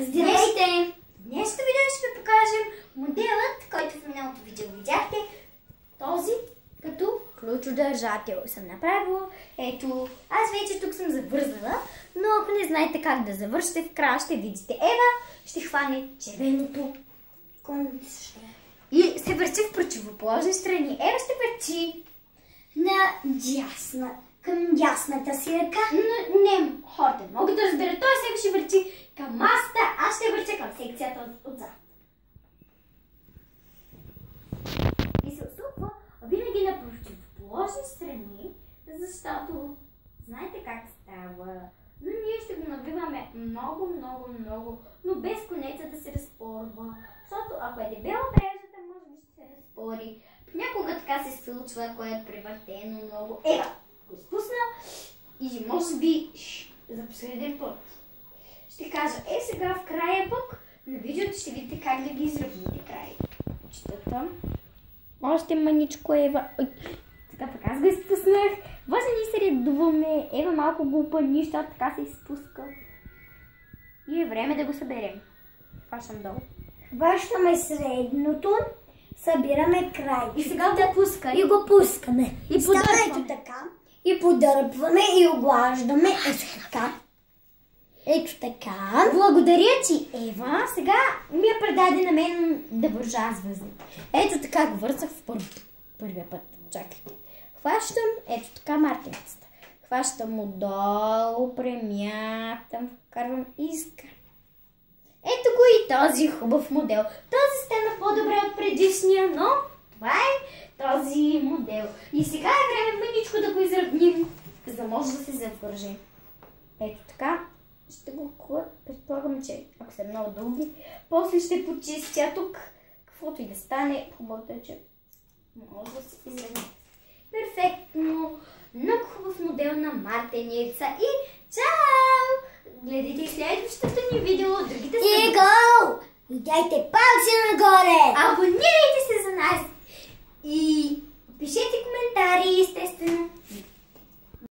Здравейте! В днешното видео ще ви покажем моделът, който в миналото видео видяхте. Този като ключодържател съм направила. Ето, аз вече тук съм завързала, но ако не знаете как да завършите, в края ще видите Ева ще хване червеното конче и се върчи в противоположни страни. Ева ще върчи на дясна, към дясната си ръка. Но не, хората могат да разберат. Той себе ще върчи към масата, аз ще върча към секцията отзад. И се отступва винаги на противоположни страни, защото знаете как става. Но ние ще го набиваме много, но без конеца да се разпорва. Защото ако е дебела прежата, може би ще се разпори. Понякога така се случва, ако е превъртено много. Ева го спусна и може би за последен път ще кажа, сега в края пък на видеото ще видите как да ги изравните краищата. Още маничко Ева. Така пък аз го изпуснах. Може ни се редуваме. Ева малко го опъни, защото така се изпуска. И е време да го съберем. Хващам долу. Хващаме средното, събираме край. И сега го пускаме. И го пускаме. И става ето така. И подърпваме и оглаждаме. Ето така. Ето така. Благодаря ти, Ева. Сега ми е предаде на мен да вържа аз възни. Ето така го вързах в първия път. Чакайте. Хващам, ето така мартеницата. Хващам отдолу, премятам, вкарвам искра. Ето го и този хубав модел. Този стана по-добре от предишния, но това е този модел. И сега е време мъничко да го изравним, за да може да се завърже. Ето така. Ще го предполагам, че ако са много дълги, после ще почистя тук. Каквото и да стане, хубавото е, че може да се изравни. Перфектно! Много хубав модел на мартеница и чао! Гледайте и следващото ни видео, другите са... И го! И дайте палци нагоре! Абонирайте се за нас! И пишете коментари, естествено.